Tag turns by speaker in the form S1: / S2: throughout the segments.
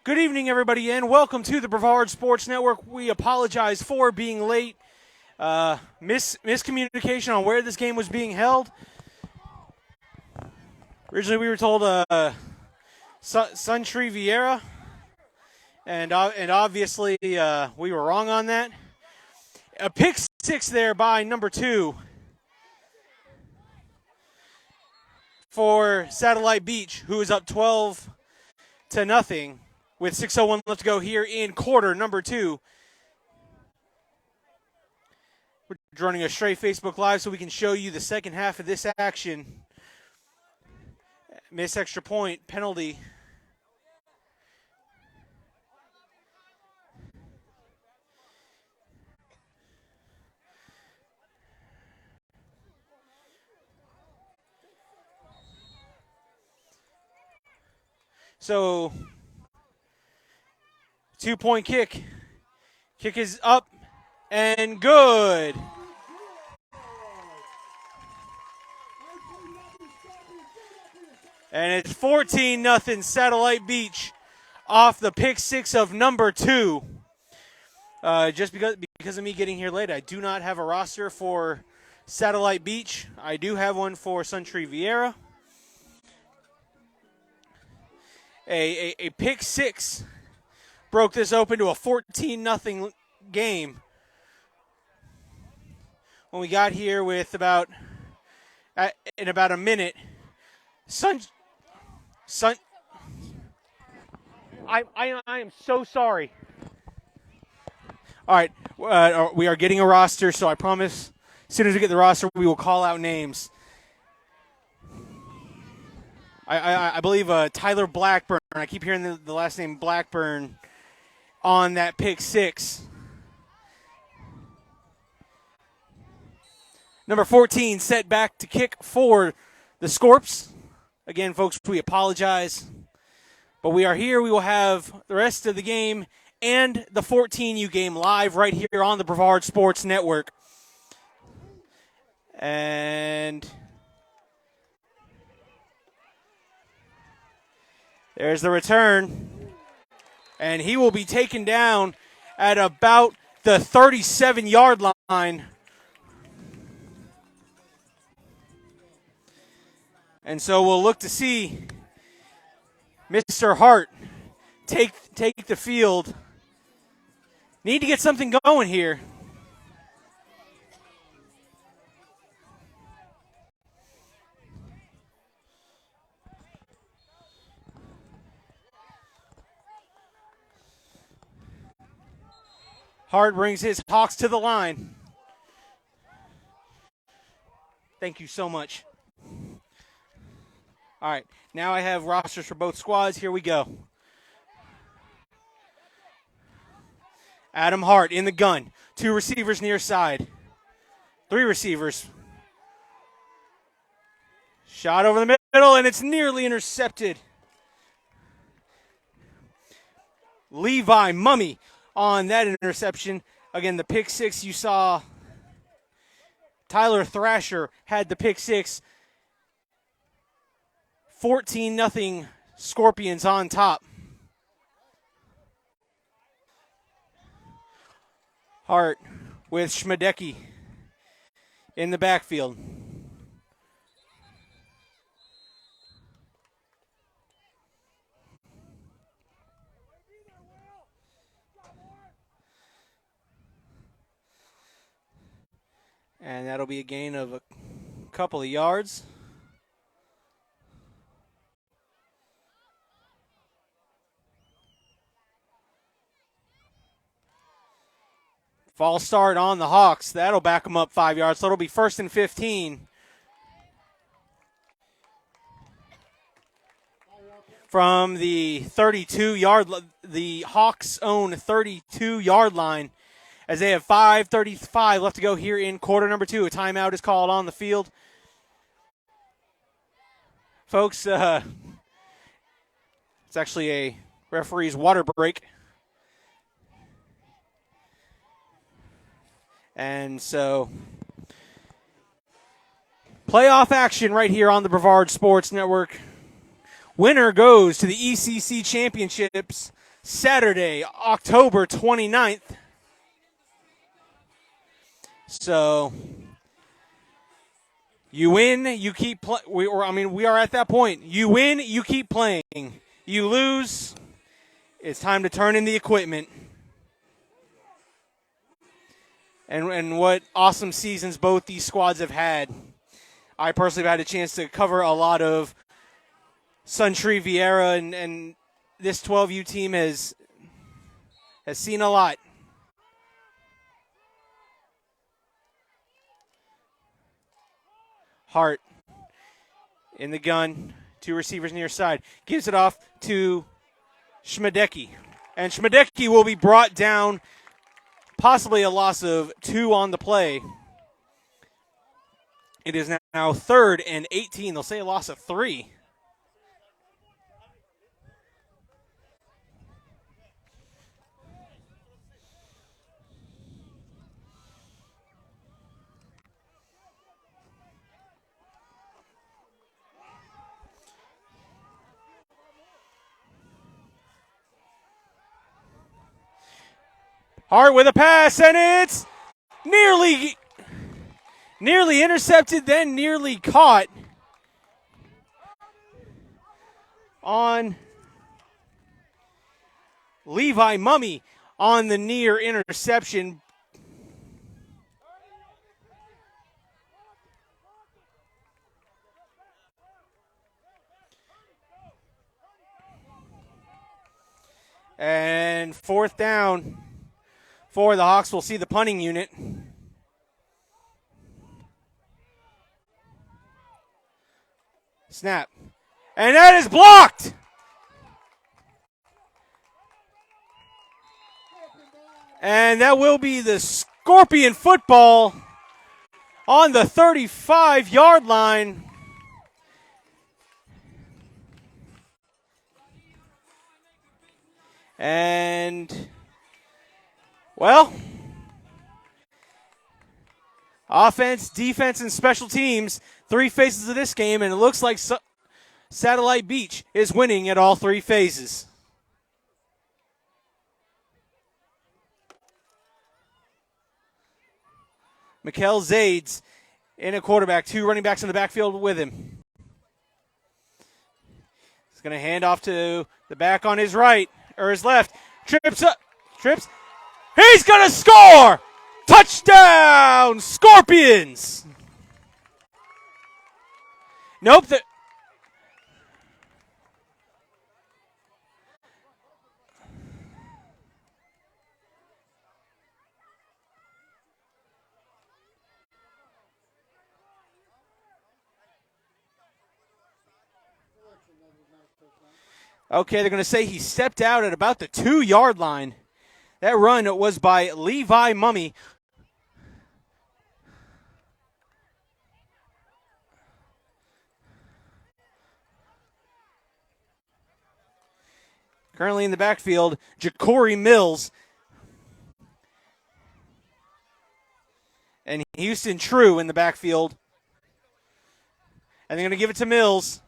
S1: Good evening, everybody, and welcome to the Brevard Sports Network. We apologize for being late. Miscommunication on where this game was being held. Originally, we were told Suntree Viera, and obviously we were wrong on that. A pick six there by number 2 for Satellite Beach, who is up 12-0 with 6:01 left to go here in quarter number 2. We're running a straight Facebook Live so we can show you the second half of this action. Miss extra point, penalty. So, 2-point kick. Kick is up and good. And it's 14-0 Satellite Beach off the pick six of number 2. Just because of me getting here late, I do not have a roster for Satellite Beach. I do have one for Suntree Viera. A pick six broke this open to a 14-0 game. When we got here with in about a minute, I am so sorry. All right, we are getting a roster, so I promise as soon as we get the roster, we will call out names. I believe Tyler Blackburn, I keep hearing the last name Blackburn, on that pick six. Number 14 set back to kick for the Scorps. Again, folks, we apologize. But we are here. We will have the rest of the game and the 14U game live right here on the Brevard Sports Network. And there's the return. And he will be taken down at about the 37-yard line. And so we'll look to see Mr. Hart take the field. Need to get something going here. Hart brings his Hawks to the line. Thank you so much. All right, now I have rosters for both squads. Here we go. Adam Hart in the gun. 2 receivers near side. 3 receivers. Shot over the middle, and it's nearly intercepted. Levi Mummy on that interception. Again, the pick six you saw. Tyler Thrasher had the pick six. 14-0 Scorpions on top. Hart with Schmedecki in the backfield. And that'll be a gain of a couple of yards. False start on the Hawks. That'll back them up 5 yards. So it'll be 1st and 15. From the 32-yard, the Hawks' own 32-yard line, as they have 5:35 left to go here in quarter number 2. A timeout is called on the field. Folks, it's actually a referee's water break. And so, playoff action right here on the Brevard Sports Network. Winner goes to the ECC Championships. Saturday, October 29th. So you win, you keep playing. We are at that point. You win, you keep playing. You lose, it's time to turn in the equipment. And what awesome seasons both these squads have had. I personally have had a chance to cover a lot of Suntree Viera, and this 12U team has seen a lot. Hart in the gun, two receivers near side. Gives it off to Schmedecki. And Schmedecki will be brought down, possibly a loss of 2 on the play. It is now 3rd and 18. They'll say a loss of 3. Hart with a pass, and it's nearly intercepted, then nearly caught on Levi Mummy on the near interception. And 4th down for the Hawks. We'll see the punting unit. Snap. And that is blocked. And that will be the Scorpion football on the 35-yard line. And, well, offense, defense, and special teams, 3 phases of this game, and it looks like Satellite Beach is winning at all 3 phases. Mikel Zades in a quarterback, 2 running backs in the backfield with him. He's going to hand off to the back on his right, or his left. Trips. He's going to score! Touchdown, Scorpions! Nope. Okay, they're going to say he stepped out at about the 2-yard line. That run was by Levi Mummy. Currently in the backfield, Ja'Cory Mills. And Houston True in the backfield. And they're going to give it to Mills.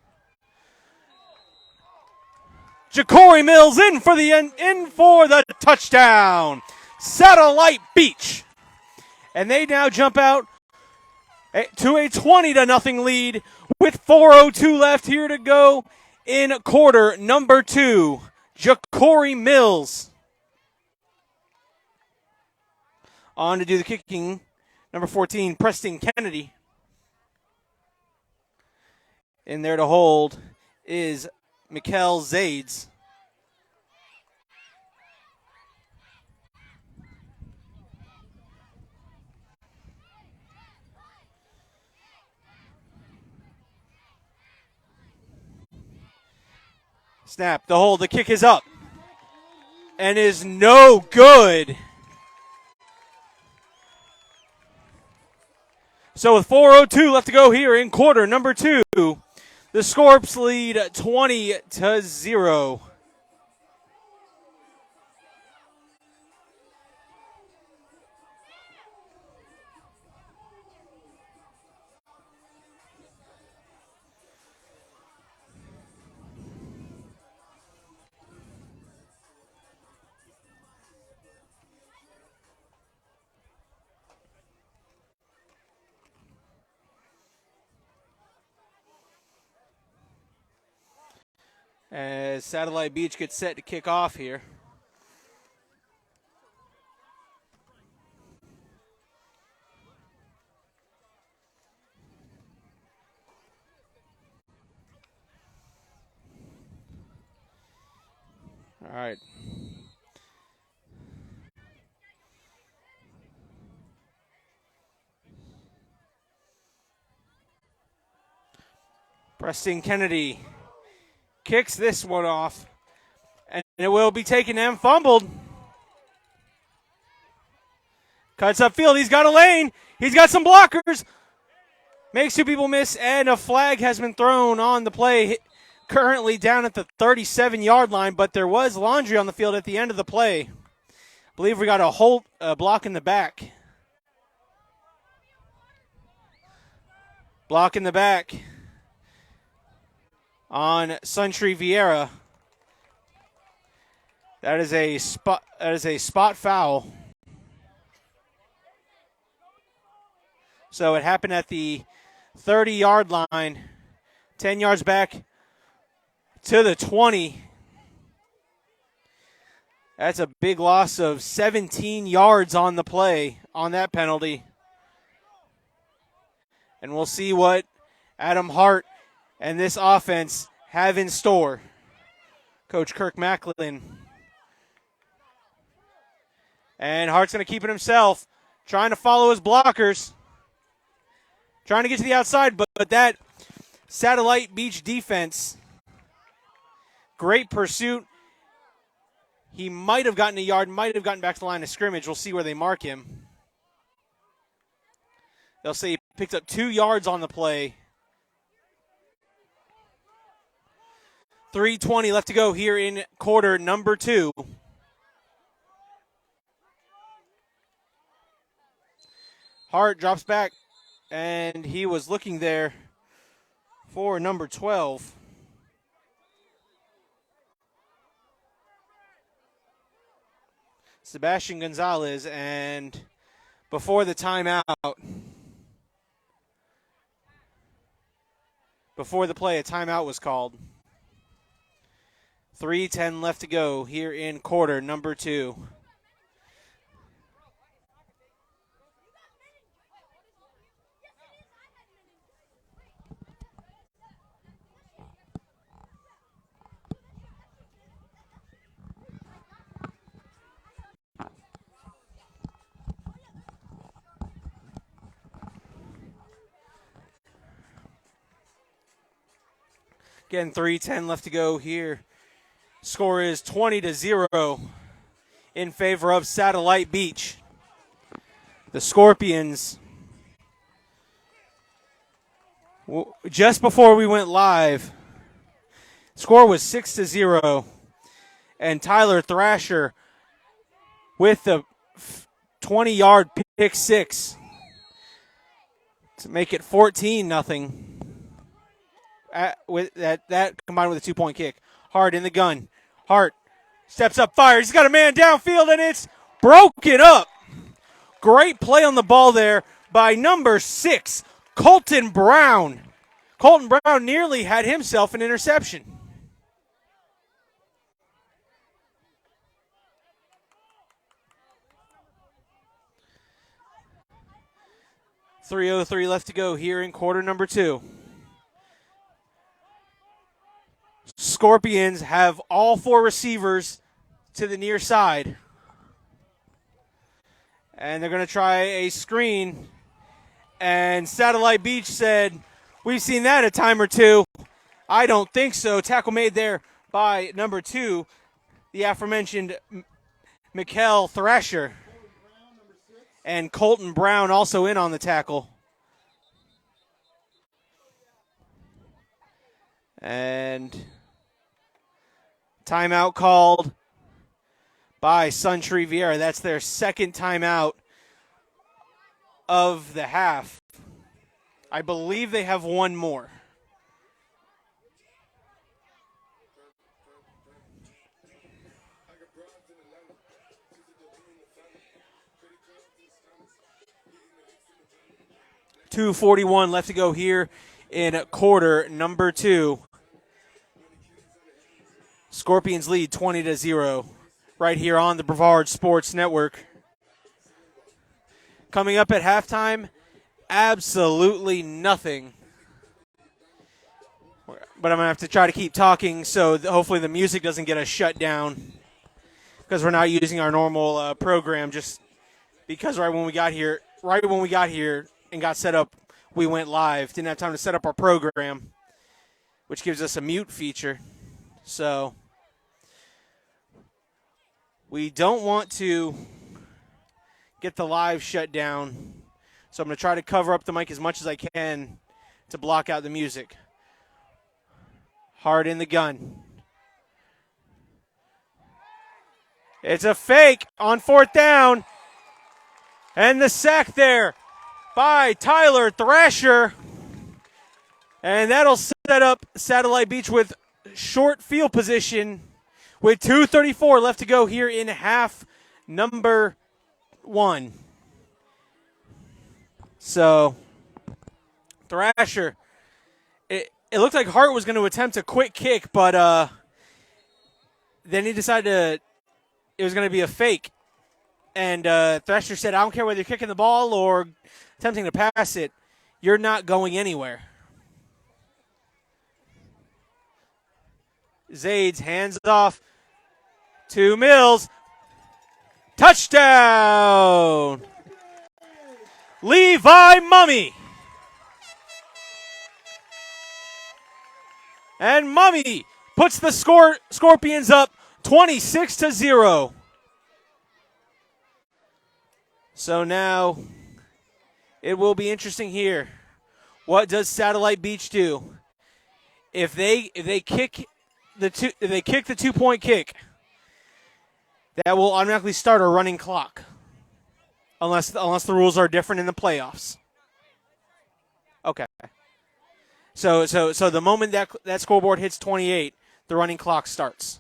S1: Ja'Cory Mills in for the touchdown. Satellite Beach. And they now jump out to a 20-0 lead with 4:02 left here to go in quarter number 2. Ja'Cory Mills on to do the kicking. Number 14, Preston Kennedy. In there to hold is Mikel Zades. Snap, the hold, the kick is up. And is no good. So with 4:02 left to go here in quarter number 2, the Scorps lead 20-0. as Satellite Beach gets set to kick off here. All right. Preston Kennedy kicks this one off, and it will be taken and fumbled. Cuts upfield. He's got a lane. He's got some blockers. Makes two people miss, and a flag has been thrown on the play. Currently down at the 37-yard line, but there was laundry on the field at the end of the play. I believe we got a block in the back. Block in the back on Suntree Viera. That is a spot foul. So it happened at the 30-yard line, 10 yards back to the 20. That's a big loss of 17 yards on the play on that penalty. And we'll see what Adam Hart and this offense have in store. Coach Kirk Macklin. And Hart's going to keep it himself, trying to follow his blockers. Trying to get to the outside, but that Satellite Beach defense, great pursuit. He might have gotten a yard, might have gotten back to the line of scrimmage. We'll see where they mark him. They'll say he picked up 2 yards on the play. 3:20 left to go here in quarter number 2. Hart drops back, and he was looking there for number 12. Sebastian Gonzalez, and before the timeout, before the play, a timeout was called. 3:10 left to go here in quarter number 2. Again, 3:10 left to go here. Score is 20-0 in favor of Satellite Beach. The Scorpions, just before we went live, score was 6-0. And Tyler Thrasher with the 20-yard pick six to make it 14-0. With that combined with a 2-point kick. Hart in the gun. Hart steps up, fires. He's got a man downfield, and it's broken up. Great play on the ball there by number 6, Colton Brown. Colton Brown nearly had himself an interception. .303 left to go here in quarter number 2. Scorpions have all 4 receivers to the near side. And they're going to try a screen. And Satellite Beach said, we've seen that a time or two. I don't think so. Tackle made there by number 2, the aforementioned Mikkel Thrasher. And Colton Brown also in on the tackle. And timeout called by Suntree Viera. That's their second timeout of the half. I believe they have one more. .241 left to go here in quarter number 2. Scorpions lead 20-0 right here on the Brevard Sports Network. Coming up at halftime, absolutely nothing. But I'm going to have to try to keep talking so hopefully the music doesn't get us shut down because we're not using our normal program just because right when we got here and got set up, we went live. Didn't have time to set up our program, which gives us a mute feature. So we don't want to get the live shut down. So I'm going to try to cover up the mic as much as I can to block out the music. Hard in the gun. It's a fake on 4th down. And the sack there by Tyler Thrasher. And that'll set up Satellite Beach with short field position with 2:34 left to go here in half number 1. So, Thrasher, it looked like Hart was going to attempt a quick kick, but then he decided it was going to be a fake. And Thrasher said, I don't care whether you're kicking the ball or attempting to pass it, you're not going anywhere. Zades hands off to Mills. Touchdown! Levi Mummy. And Mummy puts the Scorpions up 26-0. So now it will be interesting here. What does Satellite Beach do? If they kick the 2-point kick, that will automatically start a running clock. Unless the rules are different in the playoffs. Okay. So the moment that scoreboard hits 28, the running clock starts.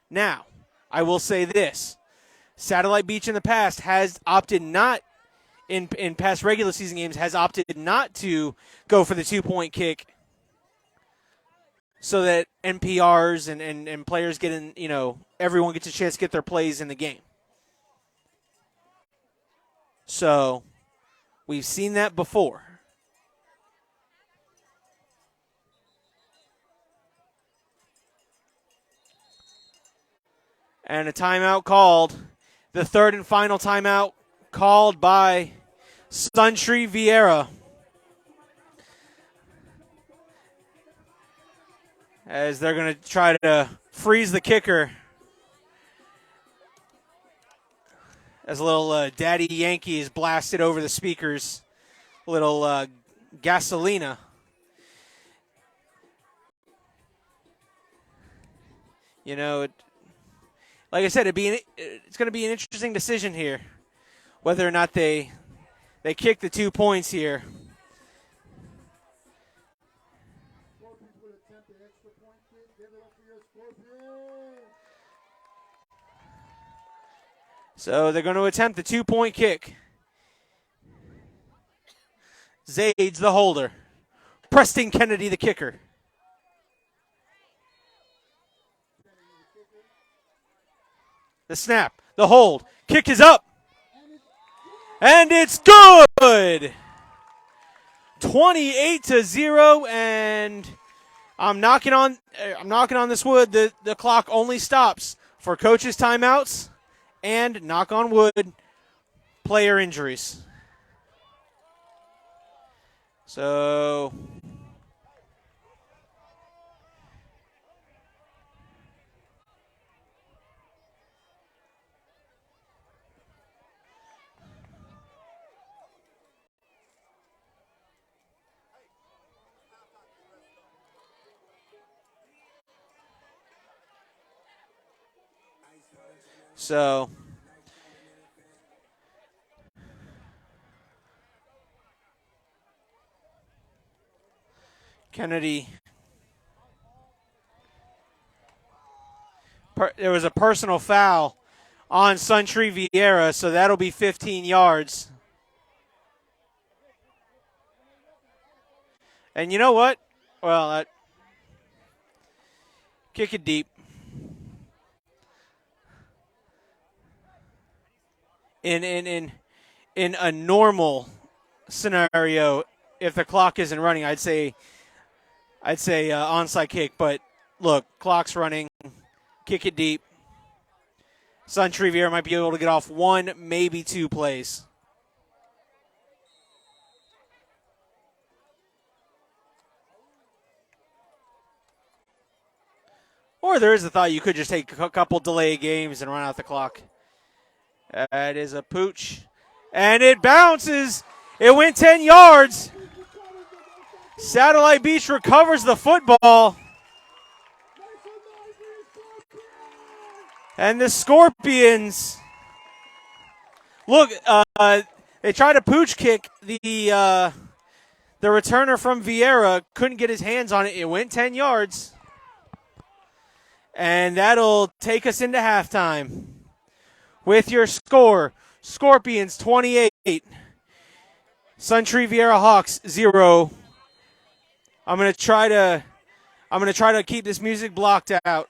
S1: Now, I will say this. Satellite Beach in the past has opted not, in past regular season games, has opted not to go for the 2-point kick so that NPRs and players get in, everyone gets a chance to get their plays in the game. So, we've seen that before. And a timeout called. The third and final timeout called by Suntree Viera. As they're going to try to freeze the kicker. As a little Daddy Yankee is blasted over the speakers. A little gasolina. Like I said, it's going to be an interesting decision here, whether or not they kick the 2 points here. So they're going to attempt the 2-point kick. Zades the holder. Preston Kennedy the kicker. The snap, the hold, kick is up, and it's good. 28-0, and I'm knocking on this wood. The clock only stops for coaches' timeouts and, knock on wood, player injuries. So Kennedy, there was a personal foul on Suntree Viera, so that'll be 15 yards. And you know what? Well, kick it deep. In a normal scenario, if the clock isn't running, I'd say onside kick. But look, clock's running. Kick it deep. Suntree Viera might be able to get off one, maybe two plays. Or there is a thought you could just take a couple delay games and run out the clock. That is a pooch. And it bounces. It went 10 yards. Satellite Beach recovers the football. And the Scorpions. Look, they tried to pooch kick. The returner from Viera couldn't get his hands on it. It went 10 yards. And that'll take us into halftime. With your score, Scorpions 28, Suntree Viera Hawks 0. I'm gonna try to keep this music blocked out.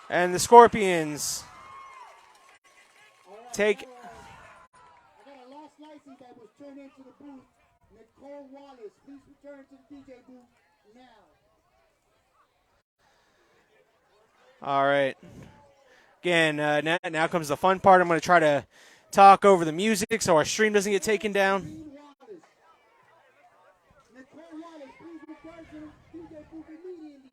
S1: And the Scorpions take.
S2: I got a lost license that was turned into the booth. Nicole Wallace, please return to the DJ booth now.
S1: All right. Again, now comes the fun part. I'm going to try to talk over the music so our stream doesn't get taken down.
S2: Nicole Wallace, please return to the DJ booth immediately.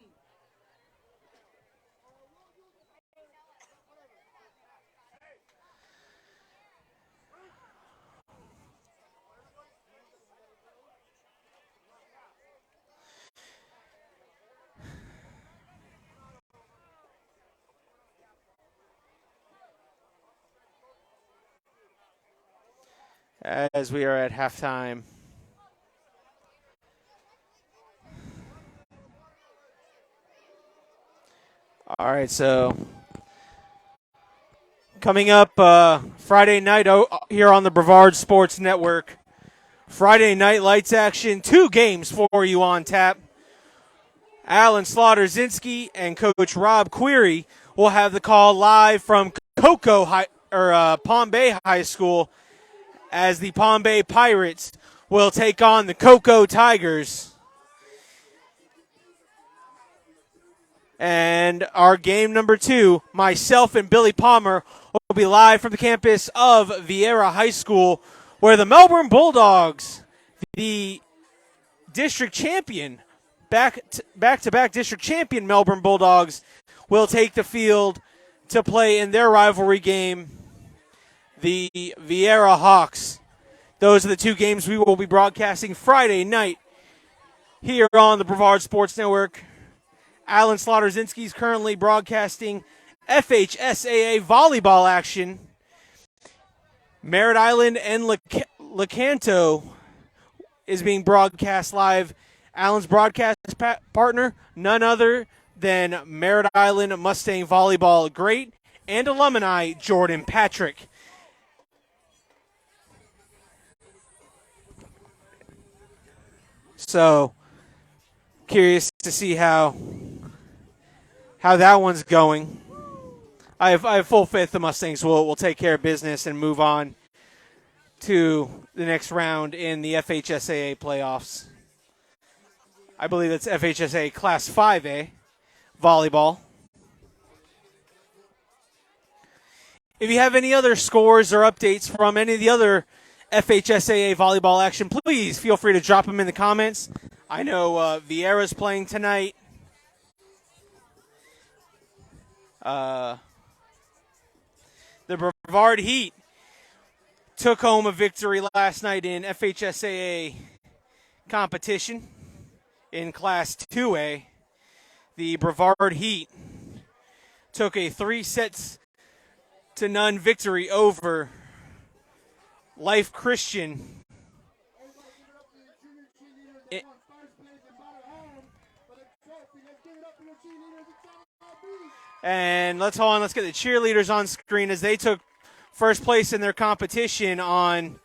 S1: As we are at halftime. All right, so coming up Friday night here on the Brevard Sports Network. Friday night lights action, 2 games for you on tap. Alan Slaughter-Zinski and Coach Rob Query will have the call live from Palm Bay High School as the Palm Bay Pirates will take on the Cocoa Tigers. And our game number 2, myself and Billy Palmer will be live from the campus of Viera High School, where the Melbourne Bulldogs, the district champion, back-to-back district champion Melbourne Bulldogs, will take the field to play in their rivalry game, the Viera Hawks. Those are the 2 games we will be broadcasting Friday night here on the Brevard Sports Network. Alan Slaughter-Zinski is currently broadcasting FHSAA volleyball action. Merritt Island and Lecanto is being broadcast live. Alan's broadcast partner, none other than Merritt Island Mustang volleyball great and alumni Jordan Patrick. So, curious to see how that one's going. I have full faith the Mustangs will take care of business and move on to the next round in the FHSAA playoffs. I believe that's FHSAA Class 5A volleyball. If you have any other scores or updates from any of the other FHSAA volleyball action, please feel free to drop them in the comments. I know Viera's playing tonight. The Brevard Heat took home a victory last night in FHSAA competition in Class 2A. The Brevard Heat took a 3-0 victory over Life Christian. And let's get the cheerleaders on screen as they took first place in their competition on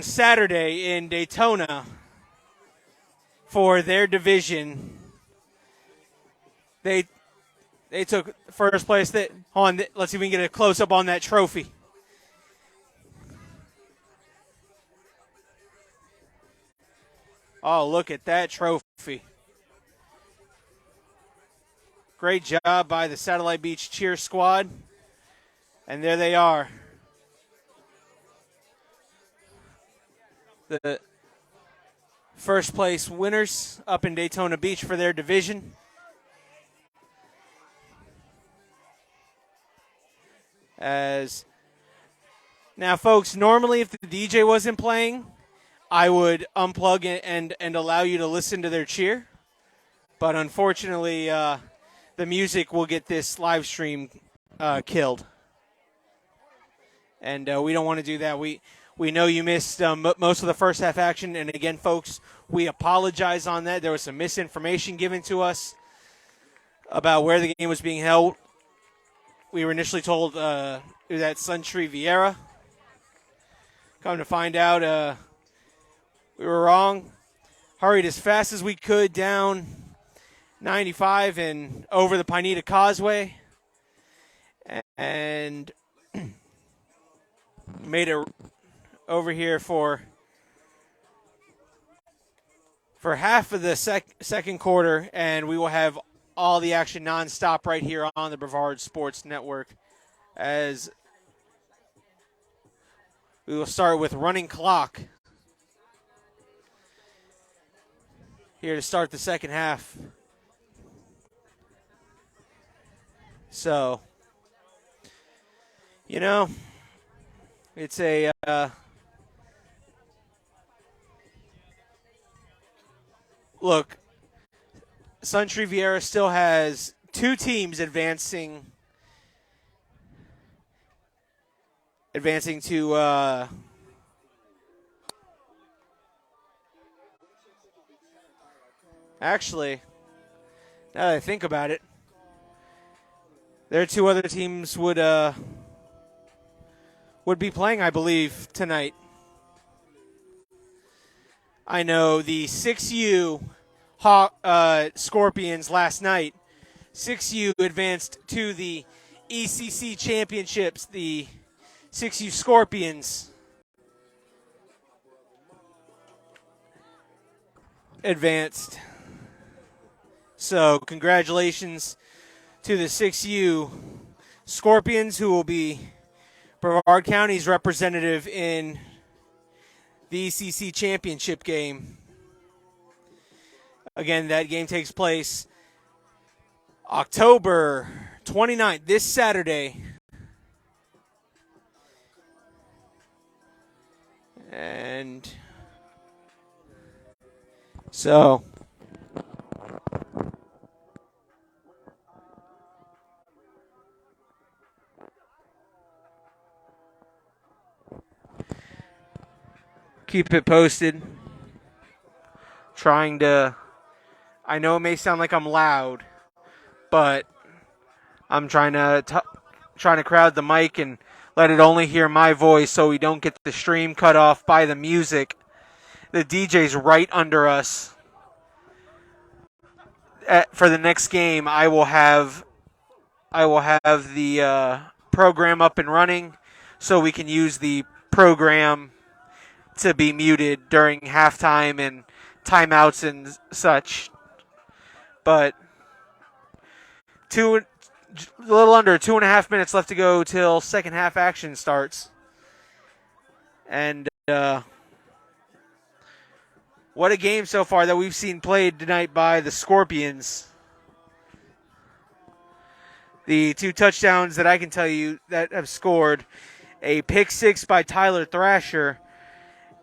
S1: Saturday in Daytona for their division. They took first place. Let's see if we can get a close up on that trophy. Oh, look at that trophy. Great job by the Satellite Beach cheer squad. And there they are. The first place winners up in Daytona Beach for their division. As now, folks, normally if the DJ wasn't playing, I would unplug and allow you to listen to their cheer. But unfortunately, the music will get this live stream killed. And we don't want to do that. We know you missed most of the first half action. And again, folks, we apologize on that. There was some misinformation given to us about where the game was being held. We were initially told it was at Suntree Viera. Come to find out, we were wrong. Hurried as fast as we could down 95 and over the Pineda Causeway. And made it over here for half of the second quarter, and we will have all the action nonstop right here on the Brevard Sports Network, as we will start with running clock here to start the second half. So, you know, it's a look. Suntree Viera still has two teams advancing to actually, now that I think about it, their two other teams would be playing, I believe, tonight. I know the 6U Scorpions last night. 6U advanced to the ECC Championships. The 6U Scorpions advanced. So congratulations to the 6U Scorpions, who will be Brevard County's representative in the ECC Championship game. Again, that game takes place October 29th, this Saturday. And so keep it posted. I know it may sound like I'm loud, but I'm trying to crowd the mic and let it only hear my voice so we don't get the stream cut off by the music. The DJ's right under us. For the next game, I will have the program up and running so we can use the program to be muted during halftime and timeouts and such. But a little under 2.5 minutes left to go till second half action starts. And what a game so far that we've seen played tonight by the Scorpions. The two touchdowns that I can tell you that have scored: a pick six by Tyler Thrasher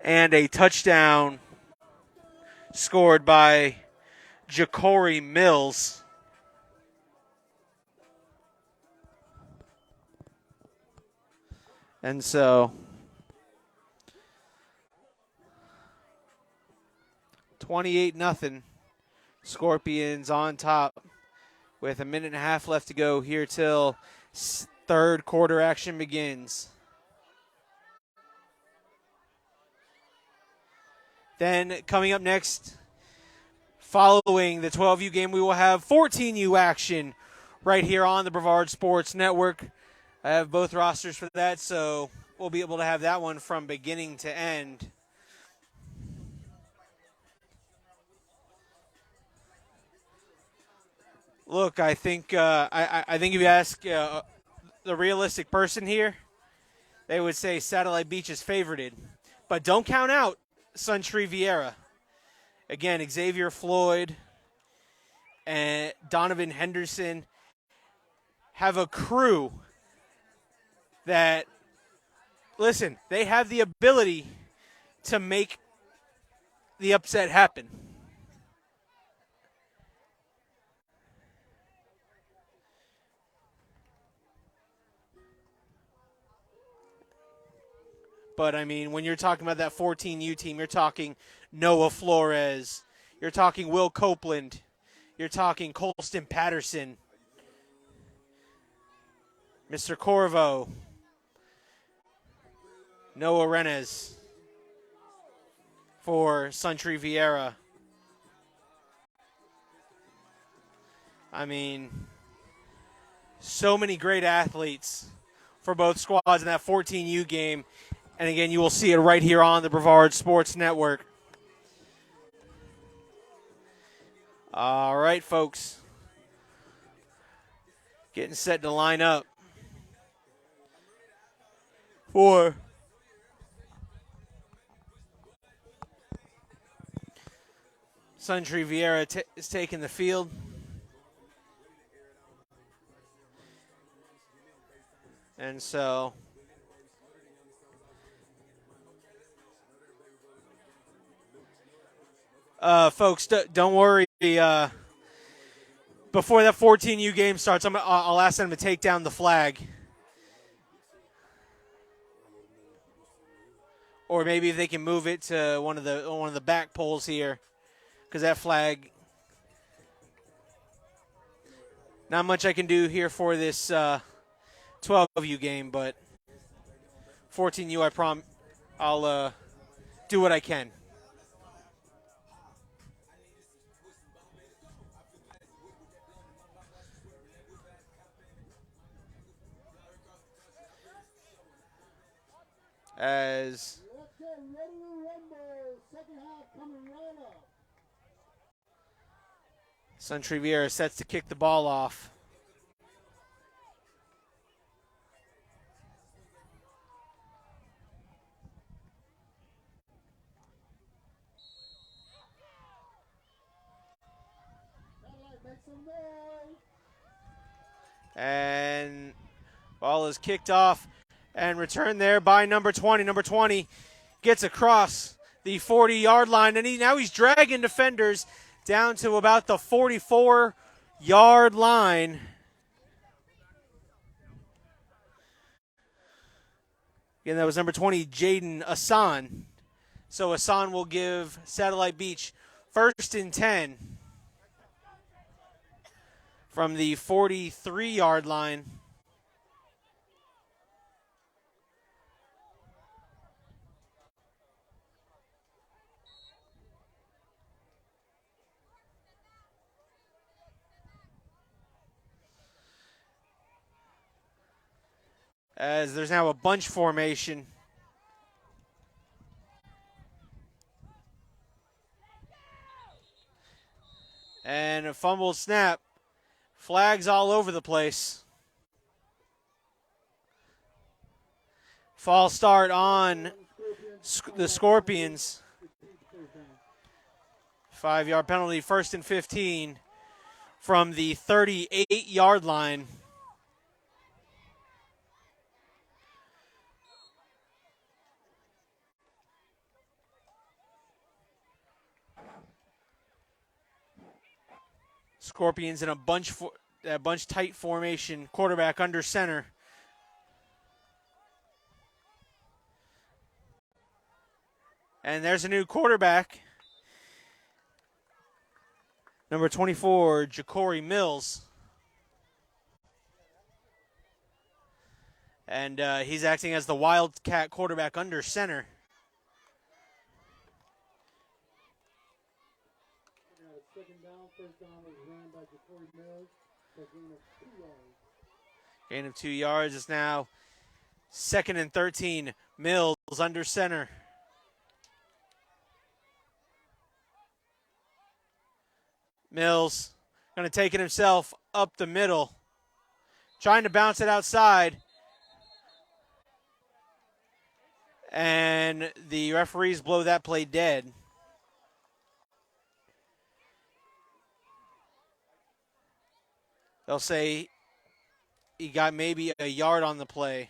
S1: and a touchdown scored by Ja'Cory Mills. And so 28-0. Scorpions on top with a minute and a half left to go here till Third quarter action begins. Then coming up next, following the 12U game, we will have 14U action right here on the Brevard Sports Network. I have both rosters for that, so we'll be able to have that one from beginning to end. Look, I think I think if you ask the realistic person here, they would say Satellite Beach is favorited. But don't count out Suntree Viera. Again, Xavier Floyd and Donovan Henderson have a crew that, listen, they have the ability to make the upset happen. But, I mean, when you're talking about that 14U team, you're talking Noah Flores. You're talking Will Copeland. You're talking Colston Patterson. Mr. Corvo. Noah Renez for Suntree Viera. I mean, so many great athletes for both squads in that 14U game. And again, you will see it right here on the Brevard Sports Network. All right, folks. Getting set to line up for Suntree Viera is taking the field. And so folks, don't worry. Before that 14U game starts, I'll ask them to take down the flag. Or maybe if they can move it to one of the back poles here, because that flag. Not much I can do here for this 12U game, but 14U, I promise, I'll do what I can. As
S2: Let's get ready to rumble. Second half coming right up.
S1: Suntree Viera sets to kick the ball off. And ball is kicked off and returned there by number 20. Number 20 gets across the 40-yard line, and now he's dragging defenders down to about the 44-yard line. Again, that was number 20, Jaden Asan. So Asan will give Satellite Beach 1st and 10 from the 43-yard line. As there's now a bunch formation. And a fumbled snap. Flags all over the place. False start on the Scorpions. 5-yard penalty, 1st and 15 from the 38-yard line. Scorpions in a bunch tight formation, quarterback under center. And there's a new quarterback. Number 24, Ja'Cory Mills. And he's acting as the Wildcat quarterback under center.
S2: Second down, first down was ran by Jacory Mills for a gain of 2 yards.
S1: Gain of 2 yards is now 2nd and 13. Mills under center. Mills going to take it himself up the middle. Trying to bounce it outside. And the referees blow that play dead. They'll say he got maybe a yard on the play.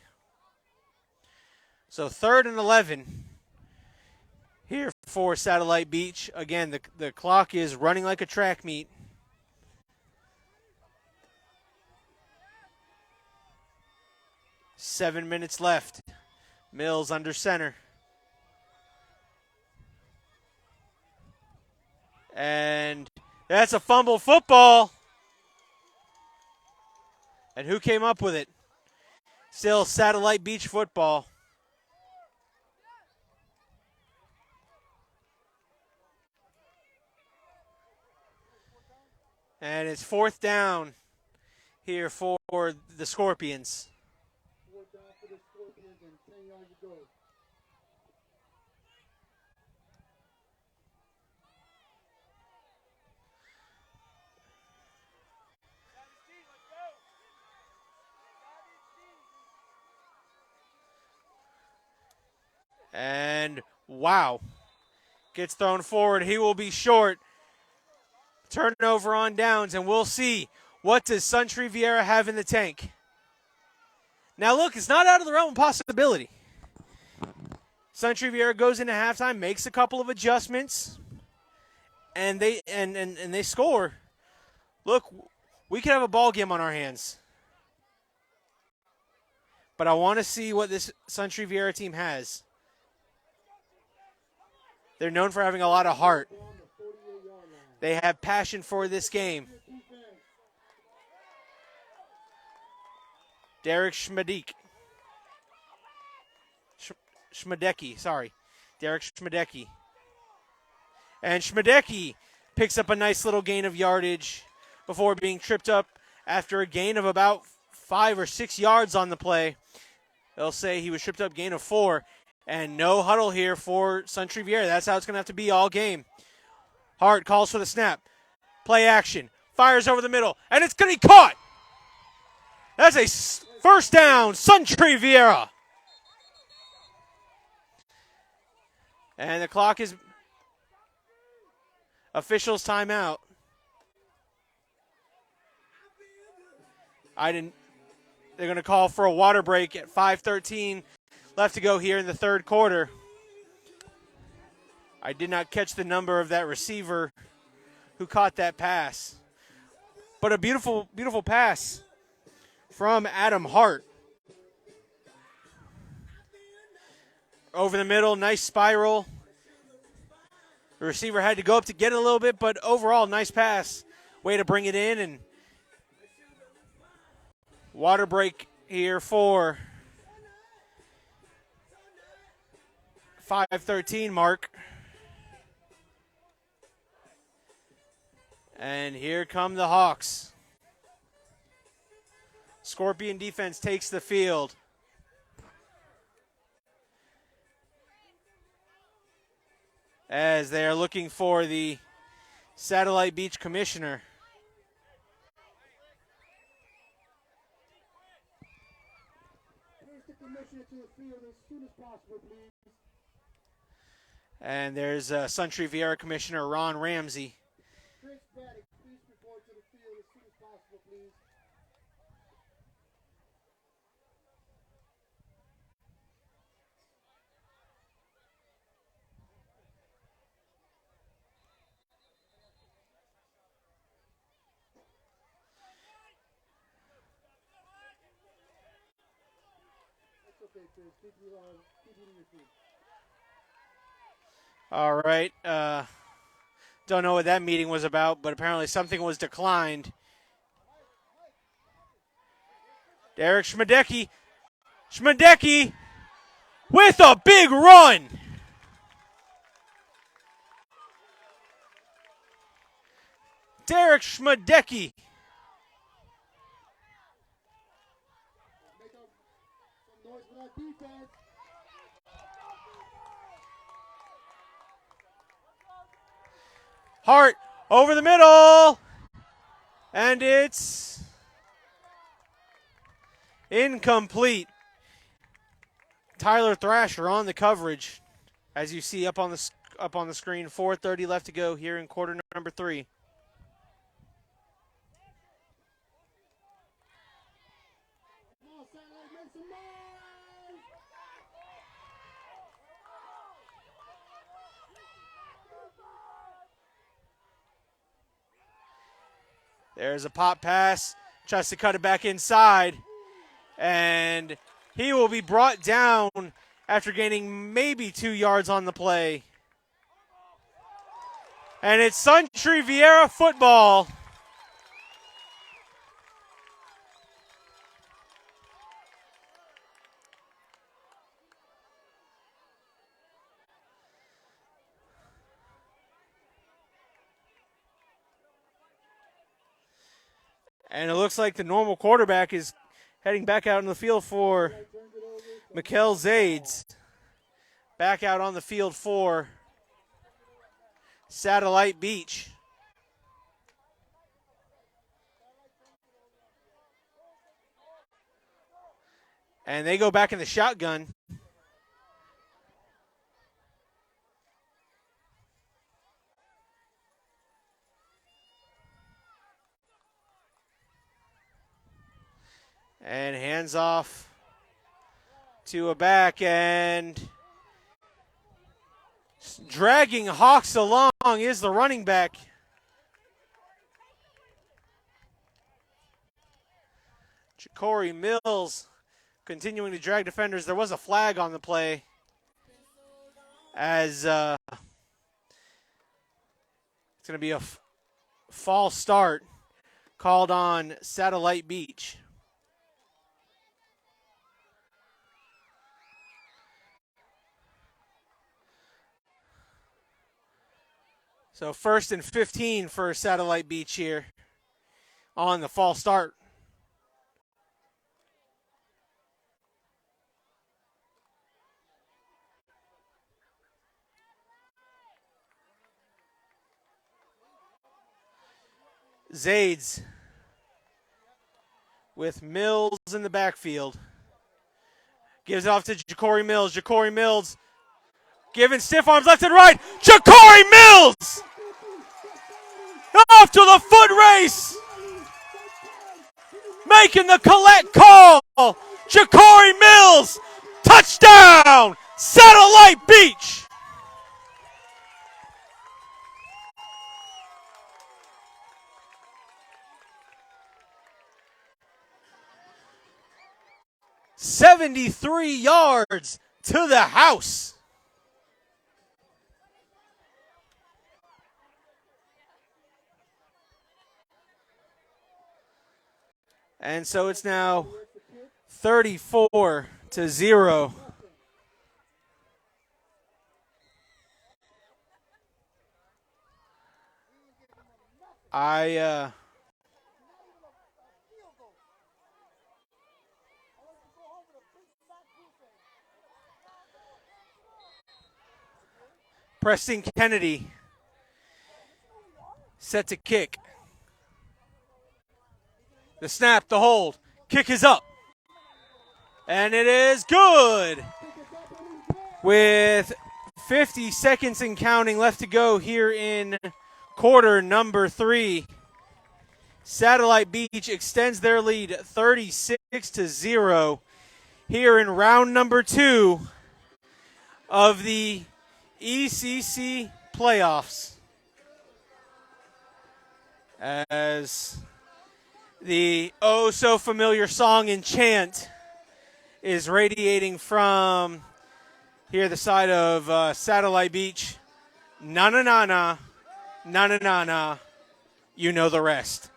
S1: So 3rd and 11 here for Satellite Beach. Again, the clock is running like a track meet. Seven minutes left. Mills under center. And that's a fumble football. And who came up with it? Still Satellite Beach football. And it's 4th down here for the Scorpions.
S2: 4th down for the Scorpions and 10 yards to go.
S1: And wow, gets thrown forward. He will be short. Turnover on downs, and we'll see what does Suntree Viera have in the tank. Now look, it's not out of the realm of possibility. Suntree Viera goes into halftime, makes a couple of adjustments, and they score. Look, we could have a ball game on our hands. But I want to see what this Suntree Viera team has. They're known for having a lot of heart. They have passion for this game. Derek Schmedecki. Derek Schmedecki. And Schmedecki picks up a nice little gain of yardage before being tripped up after a gain of about 5 or 6 yards on the play. They'll say he was tripped up, gain of 4. And no huddle here for Suntree Viera. That's how it's going to have to be all game. Hart calls for the snap. Play action. Fires over the middle. And it's going to be caught. That's a first down, Suntree Viera. And the clock is officials timeout. They're going to call for a water break at 5:13 left to go here in the third quarter. I did not catch the number of that receiver who caught that pass. But a beautiful, beautiful pass from Adam Hart. Over the middle, nice spiral. The receiver had to go up to get it a little bit, but overall, nice pass. Way to bring it in, and water break here for 5:13 mark. And here come the Hawks. Scorpion defense takes the field. As they are looking for the Satellite Beach commissioner.
S2: Please the commissioner to the field as soon as possible, please.
S1: And there's Suntree Viera Commissioner Ron Ramsey.
S2: Chris Baddock, please report to the field as soon as possible, please. That's okay, Chris. Keep you in your feet.
S1: All right. Don't know what that meeting was about, but apparently something was declined. Derek Schmedecki Schmedecki with a big run. Derek Schmedecki.
S2: Make up some noise for that defense.
S1: Hart over the middle. And it's incomplete. Tyler Thrasher on the coverage, as you see up on the screen. 4:30 left to go here in quarter number 3.
S2: Come on, Satellite, make some noise!
S1: There's a pop pass. Tries to cut it back inside. And he will be brought down after gaining maybe 2 yards on the play. And it's Suntree Viera football. And it looks like the normal quarterback is heading back out in the field for Mikkel Zades. Back out on the field for Satellite Beach. And they go back in the shotgun. And hands off to a back, and dragging Hawks along is the running back. Ja'Cory Mills continuing to drag defenders. There was a flag on the play as it's going to be a false start called on Satellite Beach. So 1st and 15 for Satellite Beach here on the false start. Zades with Mills in the backfield. Gives it off to Ja'Cory Mills. Ja'Cory Mills giving stiff arms left and right. Ja'Cory Mills! Off to the foot race! Making the collect call! Ja'Cory Mills! Touchdown! Satellite Beach! "73 yards to the house." And so it's now 34-0. Preston Kennedy set to kick. The snap, the hold, kick is up. And it is good. With 50 seconds and counting left to go here in quarter number 3. Satellite Beach extends their lead 36-0 here in round number 2 of the ECC playoffs. As the so familiar song and chant is radiating from here the side of Satellite Beach. Na na na na, na na na na, you know the rest.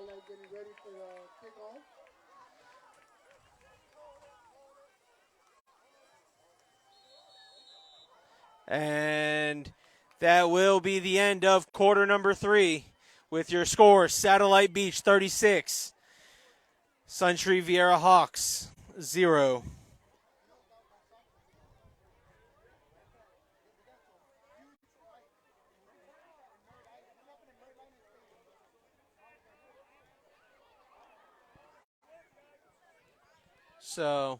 S2: Satellite getting ready for kickoff.
S1: And that will be the end of quarter number 3 with your score, Satellite Beach 36, Suntree Viera Hawks 0. So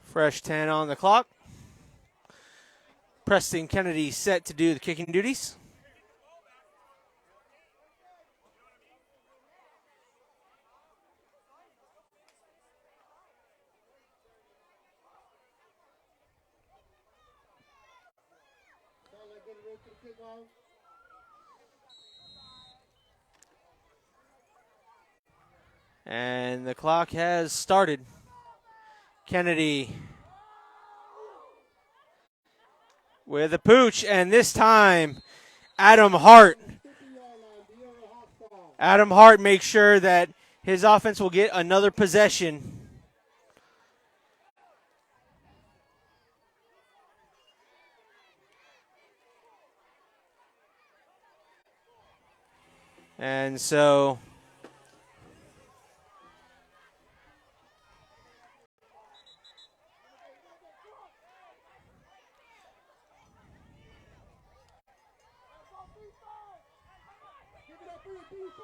S1: fresh 10 on the clock. Preston Kennedy set to do the kicking duties.
S2: Satellite getting ready for the kickoff.
S1: And the clock has started. Kennedy with a pooch, and this time Adam Hart.
S2: 50-yard line, Viera Hawks ball.
S1: Adam Hart makes sure that his offense will get another possession. And so
S2: Give it up for your defense.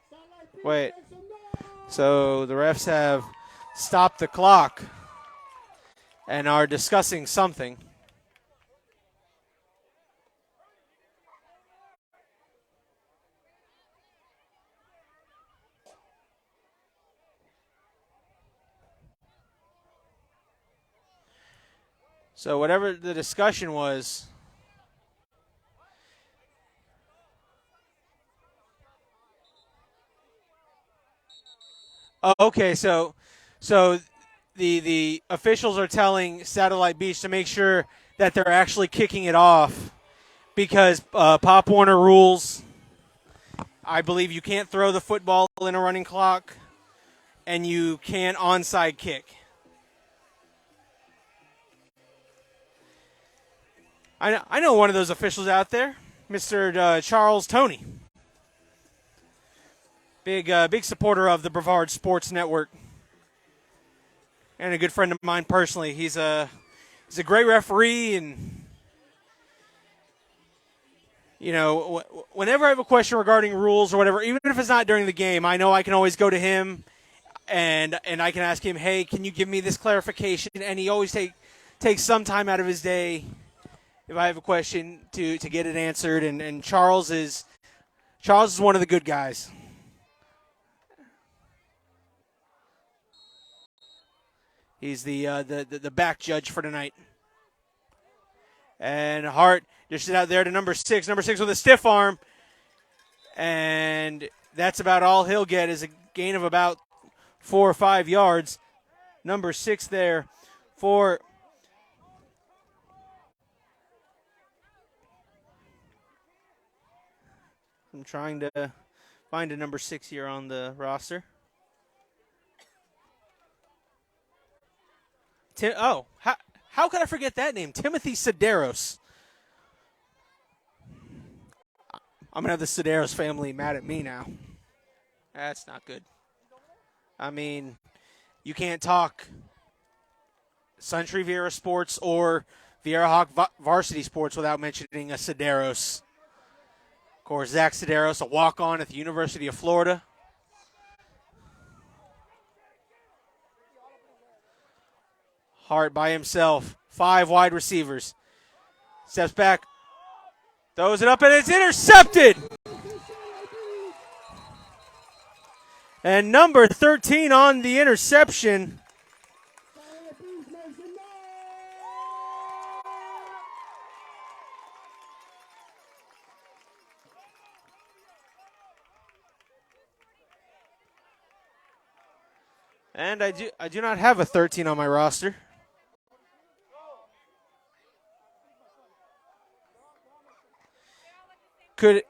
S2: Satellite Beach
S1: Wait.
S2: makes some noise.
S1: So the refs have stopped the clock and are discussing something. So whatever the discussion was, oh, okay, so the officials are telling Satellite Beach to make sure that they're actually kicking it off because Pop Warner rules. I believe you can't throw the football in a running clock, and you can't onside kick. I know one of those officials out there, Mr. Charles Toney. Big supporter of the Brevard Sports Network, and a good friend of mine personally. He's a great referee, and you know, whenever I have a question regarding rules or whatever, even if it's not during the game, I know I can always go to him, and I can ask him, hey, can you give me this clarification? And he always takes some time out of his day if I have a question to get it answered. And Charles is one of the good guys. He's the back judge for tonight. And Hart dishes it out there to number 6. Number 6 with a stiff arm. And that's about all he'll get is a gain of about 4 or 5 yards. Number 6 there for I'm trying to find a number 6 here on the roster. How could I forget that name? Timothy Sedaros. I'm going to have the Sedaros family mad at me now. That's not good. I mean, you can't talk Suntree Viera Sports or Viera Hawk Varsity Sports without mentioning a Sedaros. Of course, Zach Sedaros, a walk-on at the University of Florida. Hart by himself. 5 wide receivers. Steps back. Throws it up, and it's intercepted. And number 13 on the interception. And I do not have a 13 on my roster. Could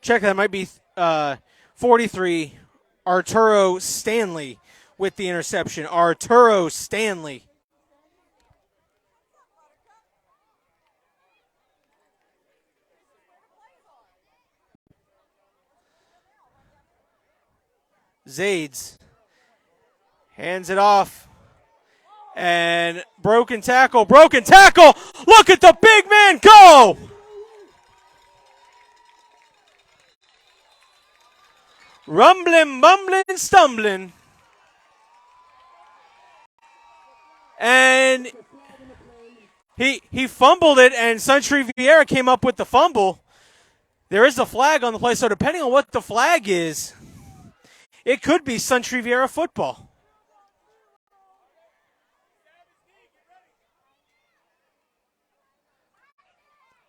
S1: check that might be 43 Arturo Stanley with the interception. Arturo Stanley. Zades hands it off. And broken tackle. Look at the big man go. Rumbling, bumbling, stumbling. And he fumbled it, and Suntree Viera came up with the fumble. There is a flag on the play, so depending on what the flag is, it could be Suntree Viera football.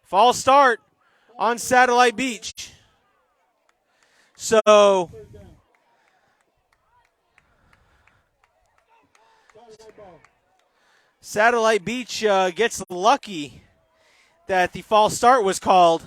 S1: False start on Satellite Beach. So Satellite Beach gets lucky that the false start was called.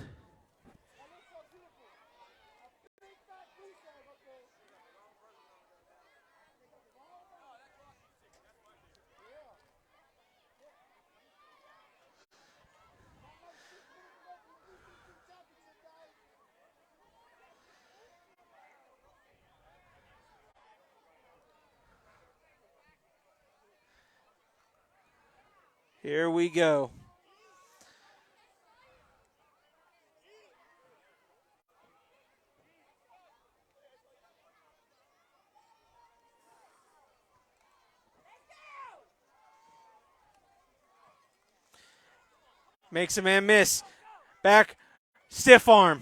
S1: Here we go. Makes a man miss. Back, stiff arm.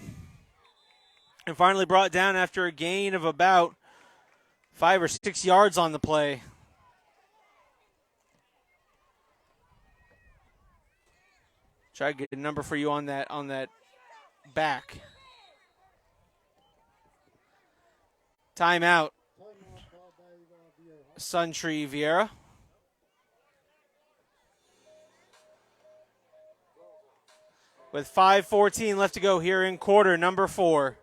S1: And finally brought down after a gain of about 5 or 6 yards on the play. Try to get a number for you on that back. Timeout. Suntree Viera. With 5:14 left to go here in quarter number 4.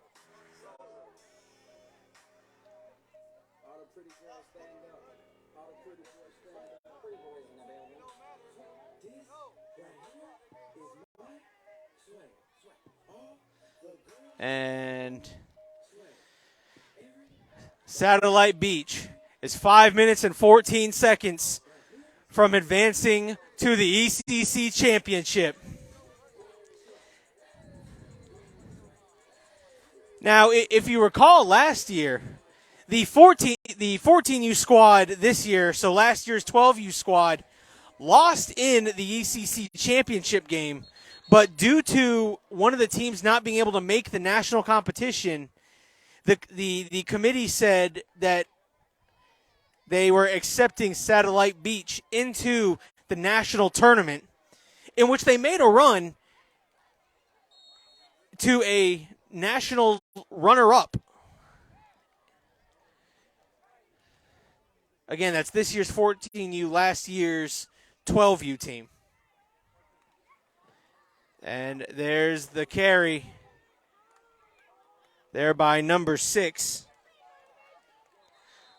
S1: And Satellite Beach is 5 minutes and 14 seconds from advancing to the ECC championship. Now, if you recall last year, the 14U squad this year, so last year's 12U squad, lost in the ECC championship game. But due to one of the teams not being able to make the national competition, the committee said that they were accepting Satellite Beach into the national tournament, in which they made a run to a national runner-up. Again, that's this year's 14U, last year's 12U team. And there's the carry there by number 6,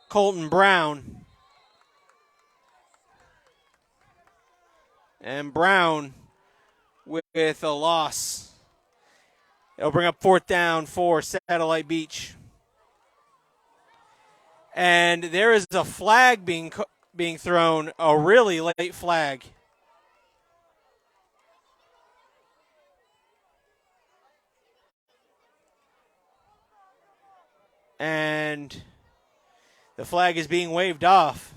S1: Colton Brown. And Brown with a loss. It'll bring up 4th down for Satellite Beach. And there is a flag being thrown, a really late flag. And the flag is being waved off.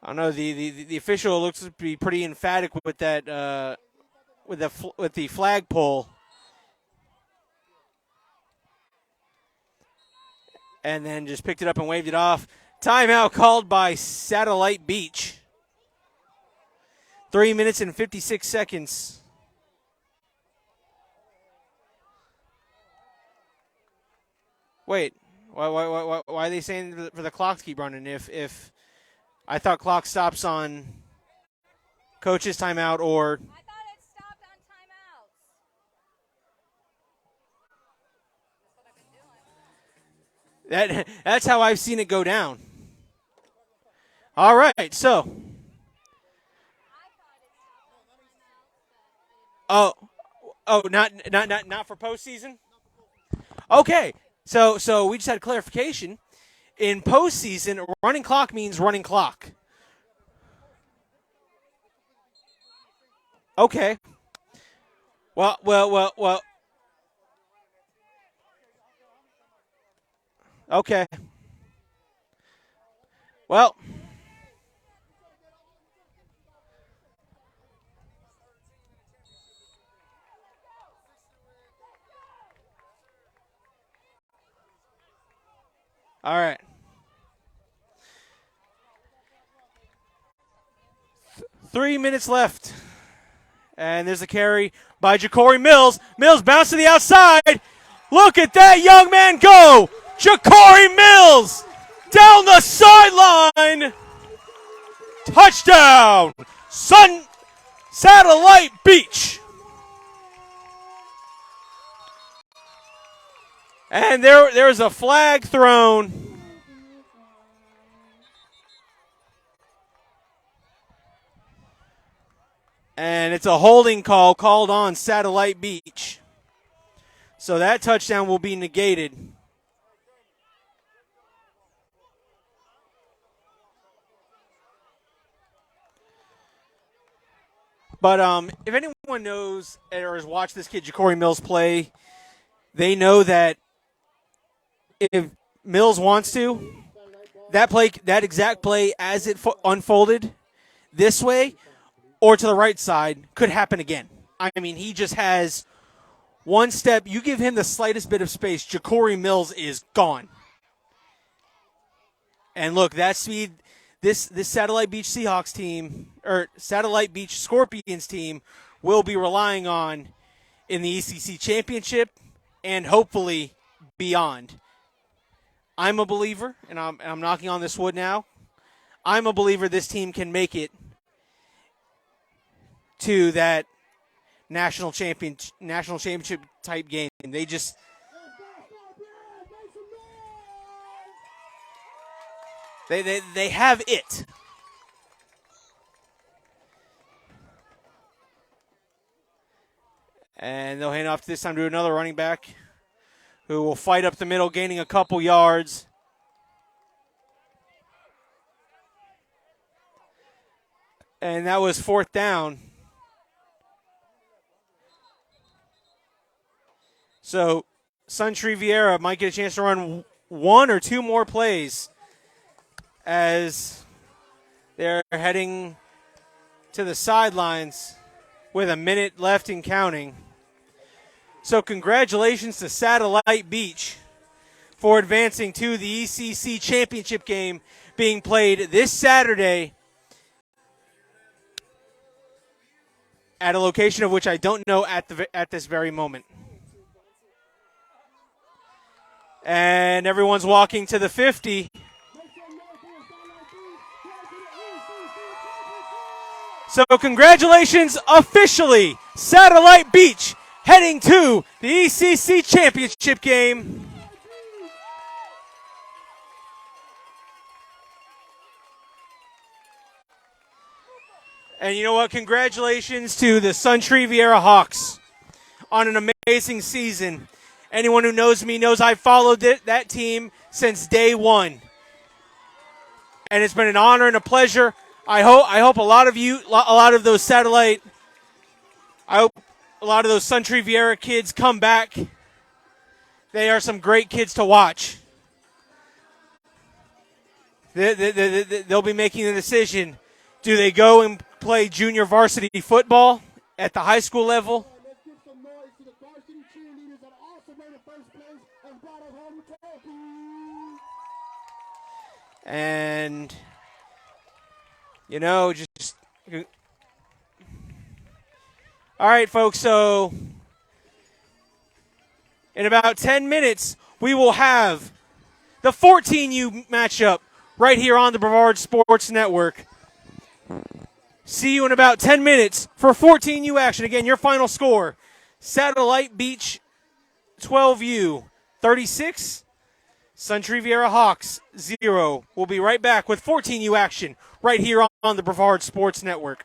S1: I don't know, the official looks to be pretty emphatic with that with the flagpole. and then just picked it up and waved it off. Timeout called by Satellite Beach. 3 minutes and 56 seconds. Wait, why are they saying for the clock to keep running? If I thought clock stops on coach's timeout or.
S3: I thought it stopped on timeouts.
S1: That's how I've seen it go down. All right, so. Oh, not for postseason. Okay, so we just had clarification. In postseason, running clock means running clock. Okay. Well. Okay. Well. All right. 3 minutes left. And there's a carry by Ja'Cory Mills. Mills bounce to the outside. Look at that young man go. Ja'Cory Mills down the sideline. Touchdown. Satellite Beach. And there's a flag thrown. And it's a holding call called on Satellite Beach. So that touchdown will be negated. But if anyone knows or has watched this kid Ja'Cory Mills play, they know that if Mills wants to, that exact play as it unfolded this way or to the right side could happen again. I mean, he just has one step. You give him the slightest bit of space, Ja'Cory Mills is gone. And look, that speed, this Satellite Beach Seahawks team, or Satellite Beach Scorpions team, will be relying on in the ECC Championship and hopefully beyond. I'm a believer, and I'm knocking on this wood now. I'm a believer this team can make it to that national championship type game. They have it. And they'll hand off this time to another running back who will fight up the middle, gaining a couple yards. And that was 4th down. So Suntree Viera might get a chance to run one or two more plays as they're heading to the sidelines with a minute left and counting. So congratulations to Satellite Beach for advancing to the ECC Championship game being played this Saturday at a location of which I don't know at this very moment. And everyone's walking to the 50. So congratulations, officially, Satellite Beach heading to the ECC Championship game. And you know what? Congratulations to the Suntree Viera Hawks on an amazing season. Anyone who knows me knows I've followed that team since day one. And it's been an honor and a pleasure. I hope a lot of those Suntree Viera kids come back. They are some great kids to watch. They'll be making the decision. Do they go and play junior varsity football at the high school level?
S2: Let's give some noise to the varsity cheerleaders that also made the first place and brought us home the trophy.
S1: And, you know, just. All right, folks, so in about 10 minutes, we will have the 14U matchup right here on the Brevard Sports Network. See you in about 10 minutes for 14U action. Again, your final score, Satellite Beach 12U 36, Suntree Viera Hawks 0. We'll be right back with 14U action right here on the Brevard Sports Network.